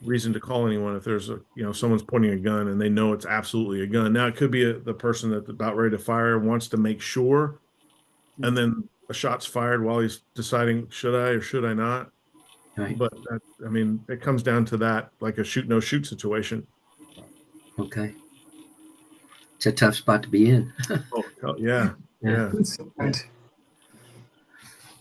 reason to call anyone if there's someone's pointing a gun and they know it's absolutely a gun. Now it could be the person that's about ready to fire wants to make sure, and then a shot's fired while he's deciding should I or should I not. Right. But I mean, it comes down to that, like a shoot no shoot situation. Okay. It's a tough spot to be in. Oh yeah, Yeah. yeah.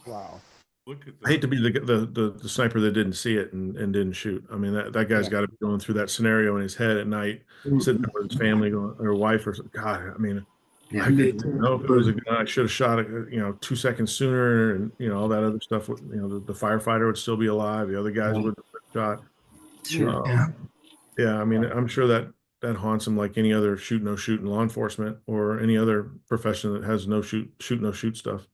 Wow. Look at I hate to that. be the sniper that didn't see it and didn't shoot. I mean, that guy's Yeah. got to be going through that scenario in his head at night, sitting there with his family going, or wife or God. I mean, Yeah. I didn't know if it was a gun. I should have shot it, 2 seconds sooner, and all that other stuff. The firefighter would still be alive. The other guys Right. would have been shot. Sure. Yeah, I mean, I'm sure that haunts him like any other shoot no shoot in law enforcement or any other profession that has no shoot stuff.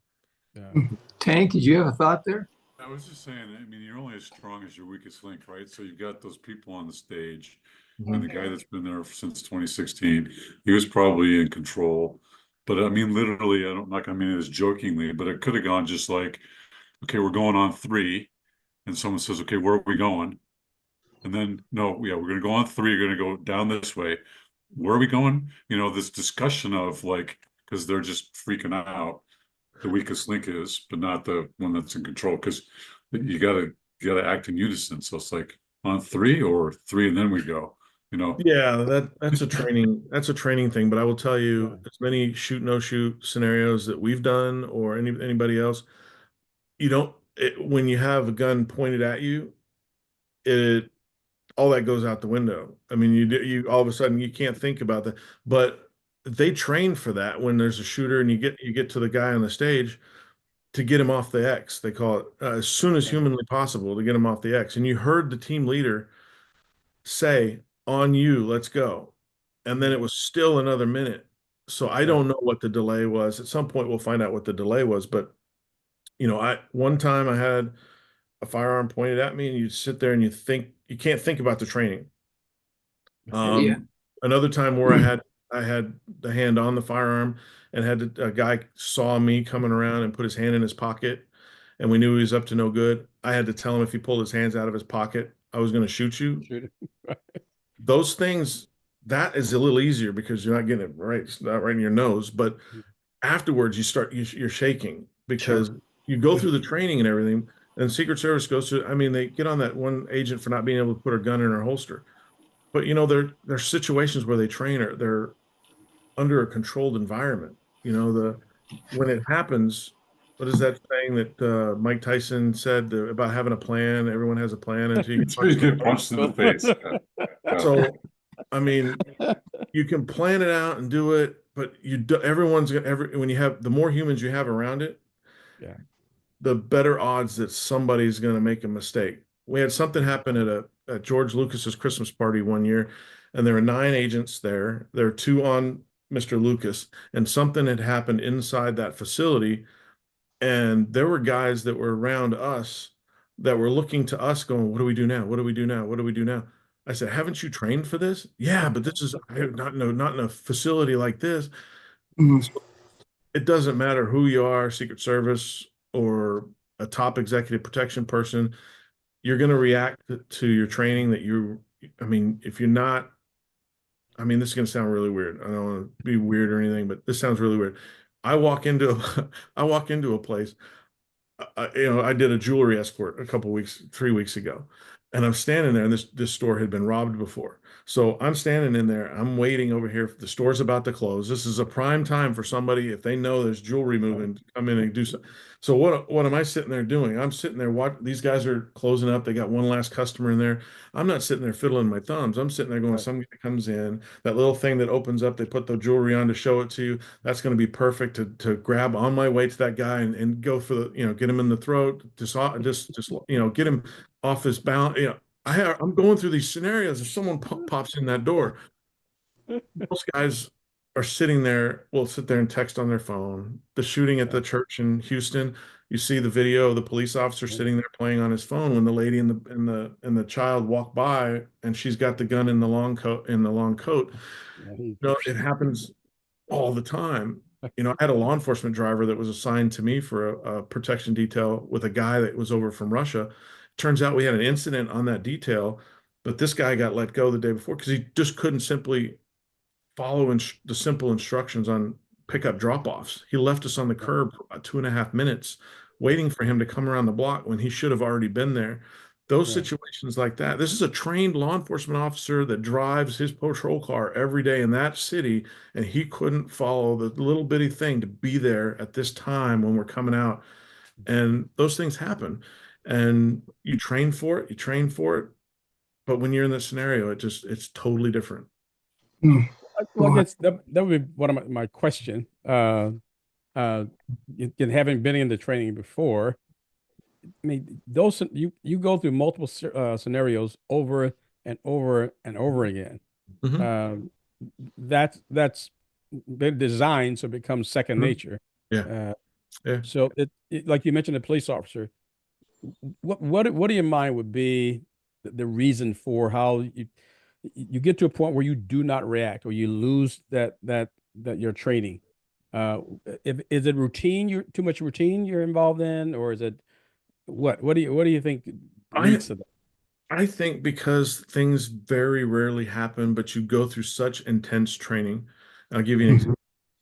Yeah. Tank, did you have a thought there? I was just saying, I mean, you're only as strong as your weakest link, right? So you've got those people on the stage, and the guy that's been there since 2016, he was probably in control. But I mean, literally, I'm not gonna mean this jokingly, but it could have gone just like, okay, we're going on 3, and someone says, okay, where are we going? And then, no, yeah, we're gonna go on 3, you're gonna go down this way. Where are we going? This discussion of like, because they're just freaking out. The weakest link is, but not the one that's in control. Because you gotta act in unison. So it's like on 3 or 3 and then we go. Yeah, that's a training thing. But I will tell Yeah. you, as many shoot no shoot scenarios that we've done or anybody else, when you have a gun pointed at you, it all that goes out the window. I mean, you all of a sudden you can't think about that. But they train for that when there's a shooter and you get to the guy on the stage to get him off the X. They call it as soon as humanly possible to get him off the X. And you heard the team leader say, "On you, let's go." And then it was still another minute. So I don't know what the delay was. At some point we'll find out what the delay was, but I one time I had a firearm pointed at me and you sit there and you can't think about the training. Yeah. Another time where I had the hand on the firearm and had a guy saw me coming around and put his hand in his pocket, and we knew he was up to no good. I had to tell him if he pulled his hands out of his pocket, I was going to shoot you. Shoot it. Those things, that is a little easier because you're not getting it right. It's not right in your nose, but afterwards you're shaking because you go through the training and everything, and Secret Service goes through. I mean, they get on that one agent for not being able to put her gun in her holster. But there's situations where they train her. They're under a controlled environment. When it happens, what is that saying that Mike Tyson said about having a plan? Everyone has a plan until you get Until you punched in the get punched in the face. face. So, I mean, you can plan it out and do it, but everyone's when you have the more humans you have around it, Yeah. the better odds that somebody's going to make a mistake. We had something happen at George Lucas's Christmas party one year, and there were 9 agents there. There were 2 on Mr. Lucas, and something had happened inside that facility, and there were guys that were around us that were looking to us going, what do we do now? What do we do now? What do we do now? I said, haven't you trained for this? Yeah, but this is not in a facility like this. So it doesn't matter who you are, Secret Service or a top executive protection person, you're going to react to your training I mean, if you're not, I mean, this is going to sound really weird. I don't want to be weird or anything, but this sounds really weird. I walk into a place. I did a jewelry escort a couple weeks, 3 weeks ago, And I'm standing there, and this store had been robbed before. So I'm standing in there. I'm waiting over here. The store's about to close. This is a prime time for somebody, if they know there's jewelry moving, to come in and do so. So what am I sitting there doing? I'm sitting there. These guys are closing up. They got one last customer in there. I'm not sitting there fiddling my thumbs. I'm sitting there going, Right. some guy comes in, that little thing that opens up. They put the jewelry on to show it to you. That's going to be perfect to grab on my way to that guy and go for the, get him in the throat, just get him off his bound. I'm going through these scenarios. If someone pops in that door, most guys are sitting there, will sit there and text on their phone. The shooting at the church in Houston, you see the video of the police officer sitting there playing on his phone when the lady and the child walk by, and she's got the gun in the long coat. It happens all the time. I had a law enforcement driver that was assigned to me for a protection detail with a guy that was over from Russia. Turns out we had an incident on that detail, but this guy got let go the day before because he just couldn't simply follow the simple instructions on pickup drop-offs. He left us on the curb for about 2.5 minutes waiting for him to come around the block when he should have already been there. Those situations like that. This is a trained law enforcement officer that drives his patrol car every day in that city, and he couldn't follow the little bitty thing to be there at this time when we're coming out. And those things happen. And you train for it, but when you're in this scenario, it's totally different. Well, I guess that would be one of my question. Having been in the training before, I mean, those you go through multiple scenarios over and over and over again. Mhm. That's been designed so it becomes second Mhm. nature. Yeah. Yeah. So like you mentioned, the police officer. What do you mind would be the reason for how you get to a point where you do not react or you lose that your training? Is it routine? You're too much routine you're involved in, or is it what do you think I leads to that? I think because things very rarely happen, but you go through such intense training. I'll give you an example.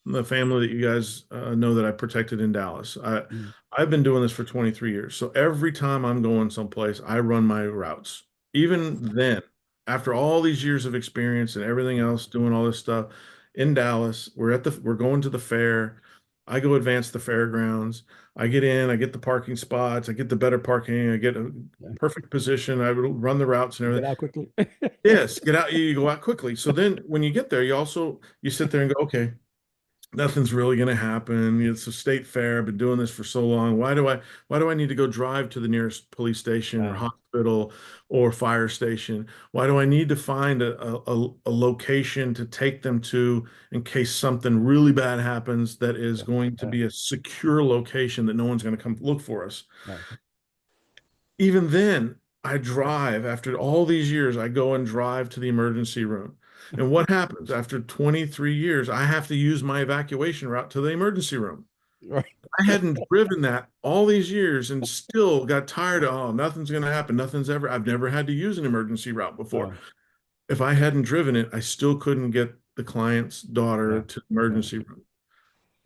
The family that you guys know that I protected in Dallas. Mm. I've been doing this for 23 years. So every time I'm going someplace, I run my routes. Even then, after all these years of experience and everything else, doing all this stuff in Dallas, we're going to the fair. I go advance the fairgrounds. I get in, I get the parking spots, I get the better parking, I get a perfect position. I would run the routes and Get everything. out quickly. Yes, get out, you go out quickly. So then when you get there, you sit there and go, okay, nothing's really going to happen. It's a state fair. I've been doing this for so long. Why do I need to go drive to the nearest police station or hospital or fire station? Why do I need to find a location to take them to in case something really bad happens that is going to be a secure location that no one's going to come look for us? Right. Even then, I drive after all these years, I go and drive to the emergency room. And what happens after 23 years? I have to use my evacuation route to the emergency room. Right. I hadn't driven that all these years and still got tired of, oh, nothing's going to happen. I've never had to use an emergency route before. If I hadn't driven it, I still couldn't get the client's daughter to the emergency room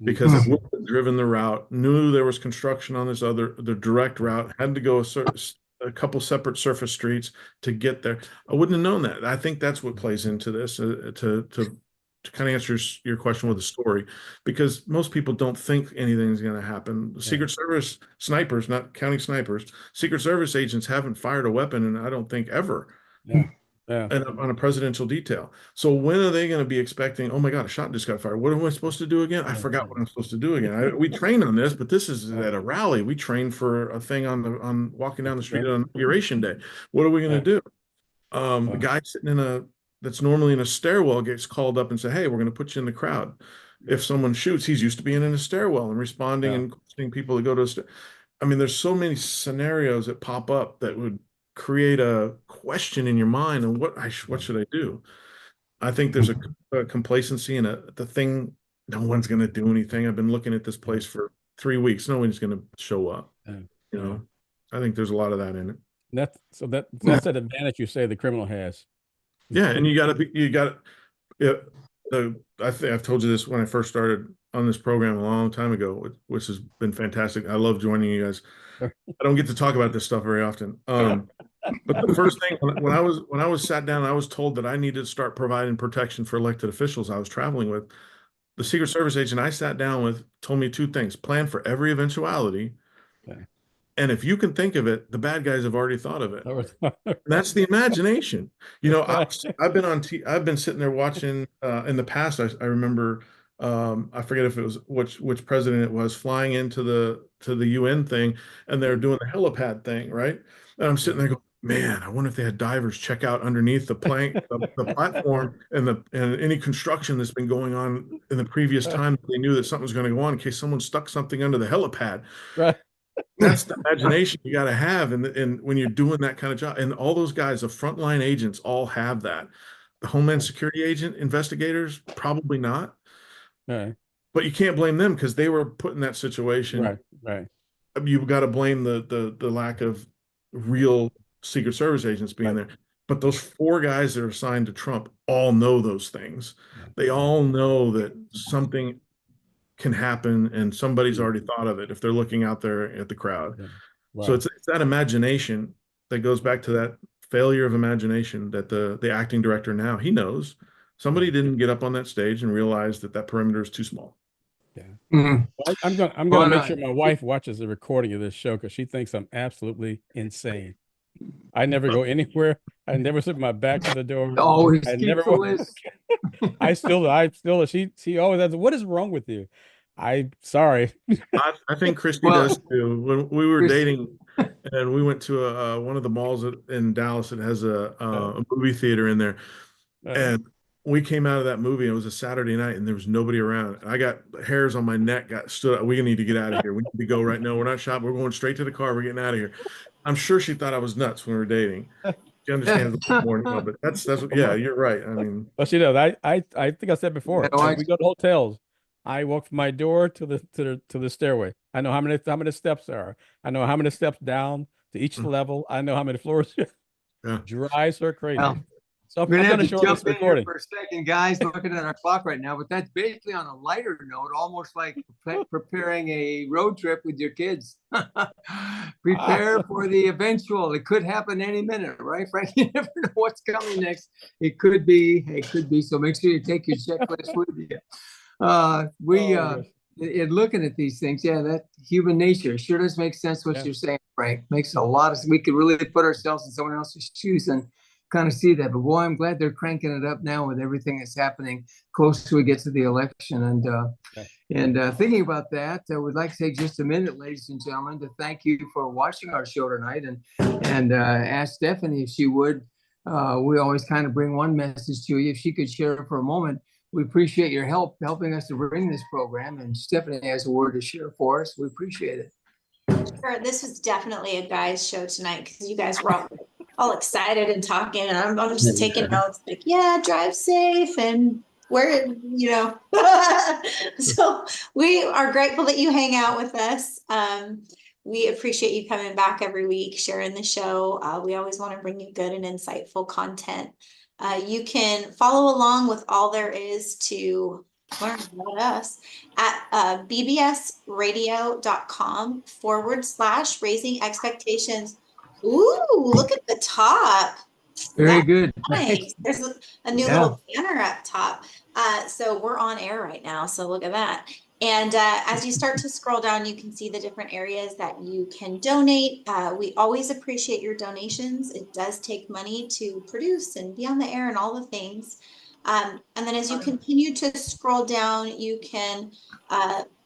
because it wouldn't have driven the route, knew there was construction on the direct route, had to go a couple separate surface streets to get there. I wouldn't have known that. I think that's what plays into this to kind of answer your question with a story, because most people don't think anything's going to happen. Secret Service snipers, not counting snipers, Secret Service agents haven't fired a weapon, and I don't think ever. Yeah. Yeah. And on a presidential detail. So when are they going to be expecting, oh my God, a shot just got fired. What am I supposed to do again? I forgot what I'm supposed to do again. We train on this, but this is at a rally. We train for a thing on walking down the street on Inauguration Day. What are we going to do? A guy sitting that's normally in a stairwell gets called up and say, hey, we're going to put you in the crowd. If someone shoots, he's used to being in a stairwell and responding and questioning people that go to I mean, there's so many scenarios that pop up that would create a question in your mind and what should I do? I think there's a complacency and the thing, no one's going to do anything. I've been looking at this place for 3 weeks. No one's going to show up. I think there's a lot of that in it. That's an advantage you say the criminal has. Yeah, and I think I've told you this when I first started on this program a long time ago, which has been fantastic. I love joining you guys. I don't get to talk about this stuff very often. But the first thing when I was sat down, I was told that I needed to start providing protection for elected officials I was traveling with. The Secret Service agent I sat down with told me two things: plan for every eventuality, Okay. and if you can think of it, the bad guys have already thought of it. That was- That's the imagination. You know, Right. I've been I've been sitting there watching in the past. I remember I forget if it was which president it was flying into the UN thing, and they're doing the helipad thing, right? And I'm sitting there going, man, I wonder if they had divers check out underneath the plank, the platform, and any construction that's been going on in the previous time. They knew that something was going to go on in case someone stuck something under the helipad. Right. That's the imagination you got to have, and when you're doing that kind of job, and all those guys, the frontline agents, all have that. The Homeland Security agent investigators, probably not, Right. but you can't blame them because they were put in that situation. Right. Right. You've got to blame the lack of real Secret Service agents being Right. there. But those four guys that are assigned to Trump all know those things. They all know that something can happen and somebody's already thought of it if they're looking out there at the crowd. Yeah. So Right. it's that imagination that goes back to that failure of imagination that the acting director now, he knows somebody didn't get up on that stage and realize that perimeter is too small. Yeah. Mhm. Well, I'm gonna Well, make sure my wife watches the recording of this show because she thinks I'm absolutely insane. I never go anywhere. I never sit my back to the door. Always I keep never the walk. list. I still, she always asks, what is wrong with you? I'm sorry. I think Christy Well, does too. When we were Chris- dating and we went to one of the malls in Dallas that has a movie theater in there, and we came out of that movie. And it was a Saturday night, and there was nobody around. I got hairs on my neck. Got stood up. We need to get out of here. We need to go right now. We're not shopping. We're going straight to the car. We're getting out of here. I'm sure she thought I was nuts when we were dating. She understands a little more now, but that's yeah, you're right. I mean, Well, she knows. I think I said before. Yeah, When we go to hotels, I walk from my door to the stairway. I know how many steps there are. I know how many steps down to each level. I know how many floors. yeah. Drives her crazy. Well, So we're I'm gonna going have to to show jump this in here recording. for a second, guys. Looking at our clock right now, but that's basically on a lighter note, almost like preparing a road trip with your kids. Prepare for the eventual. It could happen any minute, right, Frank? You never know what's coming next. It could be. So make sure you take your checklist with you. In looking at these things, yeah, that human nature sure does make sense. What you're saying, Frank, makes a lot of. We could really put ourselves in someone else's shoes and kind of see that. But boy, I'm glad they're cranking it up now with everything that's happening close to we get to the election. And thinking about that, we'd like to take just a minute, ladies and gentlemen, to thank you for watching our show tonight and ask Stefanie if she would. We always kind of bring one message to you. If she could share for a moment, we appreciate your help helping us to bring this program. And Stefanie has a word to share for us. We appreciate it. Sure. This was definitely a guys' show tonight because you guys were all excited and talking, and I'm just taking notes. Like, yeah, drive safe and where So we are grateful that you hang out with us. We appreciate you coming back every week, sharing the show. We always want to bring you good and insightful content. You can follow along with all there is to learn about us at bbsradio.com/raising expectations. Ooh, look at the top. Very good. Nice. There's a new little banner up top. So we're on air right now. So look at that. And as you start to scroll down, you can see the different areas that you can donate. We always appreciate your donations. It does take money to produce and be on the air and all the things. And then as you continue to scroll down, you can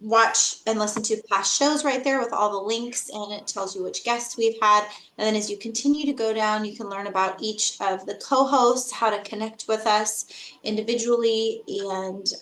watch and listen to past shows right there with all the links, and it tells you which guests we've had. And then as you continue to go down, you can learn about each of the co-hosts, how to connect with us individually, and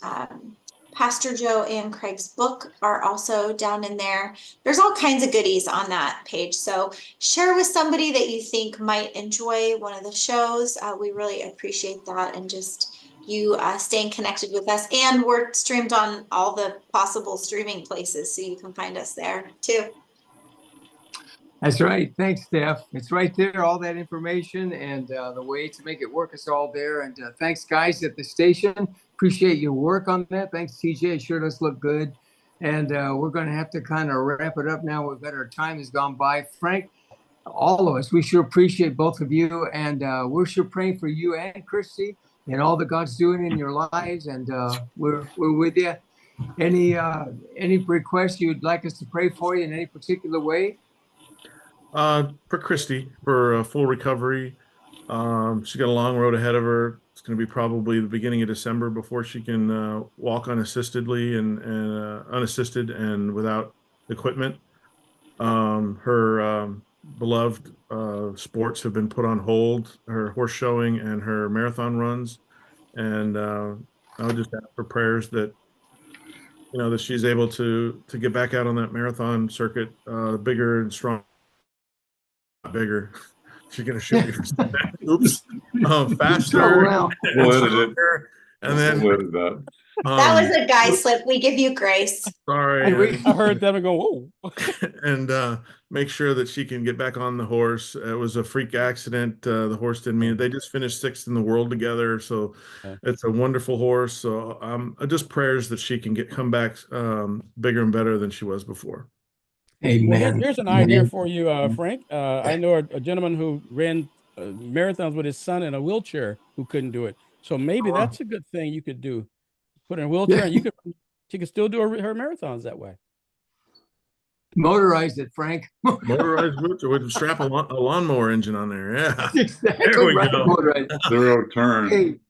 Pastor Joe and Craig's book are also down in there. There's all kinds of goodies on that page. So share with somebody that you think might enjoy one of the shows. We really appreciate that, and just you staying connected with us. And we're streamed on all the possible streaming places, so you can find us there too. That's right. Thanks, Steph. It's right there, all that information, and the way to make it work is all there. And thanks, guys, at the station. Appreciate your work on that. Thanks, TJ. It sure does look good. And we're going to have to kind of wrap it up now. We've got our time has gone by. Frank, all of us. We sure appreciate both of you, and we're sure praying for you and Christy and all that God's doing in your lives. And we're with you. Any requests you'd like us to pray for you in any particular way? For Christy, for a full recovery. She's got a long road ahead of her. It's going to be probably the beginning of December before she can walk unassistedly and unassisted and without equipment. Her beloved sports have been put on hold, her horse showing and her marathon runs. And I would just ask for prayers that, that she's able to get back out on that marathon circuit, bigger and strong. Bigger. She's gonna shoot me for that. Oops. Faster. And then that. That was a guy slip. We give you grace. Sorry. I heard them go, whoa. And make sure that she can get back on the horse. It was a freak accident. The horse didn't mean it. They just finished 6th in the world together. So it's a wonderful horse. So just prayers that she can come back bigger and better than she was before. Amen. Well, here's an idea for you, Frank. I know a gentleman who ran marathons with his son in a wheelchair who couldn't do it. So maybe that's a good thing you could do. Put her in a wheelchair, and she could still do her marathons that way. Motorize it, Frank. Motorized wheelchair with strap a lawnmower engine on there. Yeah. Exactly. There we right. go. Zero turn. Hey,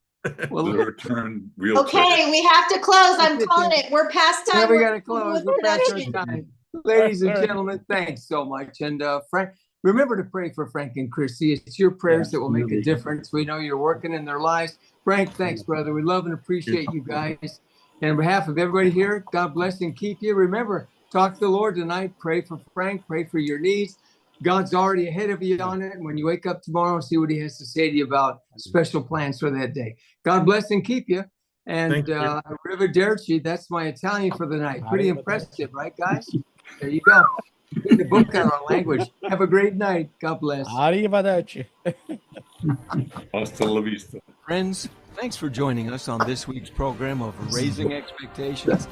well, Zero turn wheelchair. Okay, we have to close. I'm calling it. We're past time. yeah, we got to close. We're past our time. Ladies and gentlemen, thanks so much. And Frank, remember to pray for Frank and Christy. It's your prayers that will make a difference. We know you're working in their lives. Frank, thanks, brother. We love and appreciate you guys. And on behalf of everybody here, God bless and keep you. Remember, talk to the Lord tonight. Pray for Frank. Pray for your needs. God's already ahead of you on it. And when you wake up tomorrow, see what he has to say to you about special plans for that day. God bless and keep you. And Arrivederci, that's my Italian for the night. Pretty impressive, right, guys? There you go. Get the book out our language. Have a great night. God bless. Arrivederci. Hasta la vista. Friends, thanks for joining us on this week's program of Raising Expectations.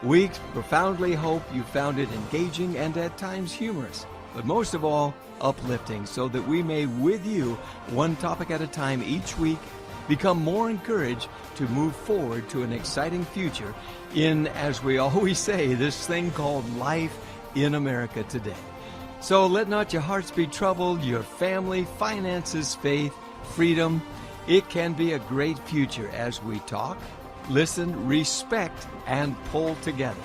We profoundly hope you found it engaging and at times humorous, but most of all, uplifting, so that we may, with you, one topic at a time each week, become more encouraged to move forward to an exciting future in, as we always say, this thing called life in America today. So let not your hearts be troubled, your family, finances, faith, freedom. It can be a great future as we talk, listen, respect, and pull together.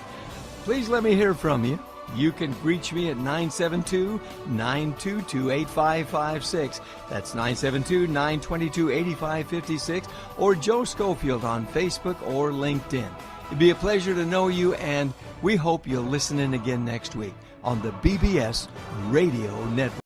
Please let me hear from you. You can reach me at 972-922-8556. That's 972-922-8556, or Joe Schofield on Facebook or LinkedIn. It'd be a pleasure to know you, and we hope you'll listen in again next week on the BBS Radio Network.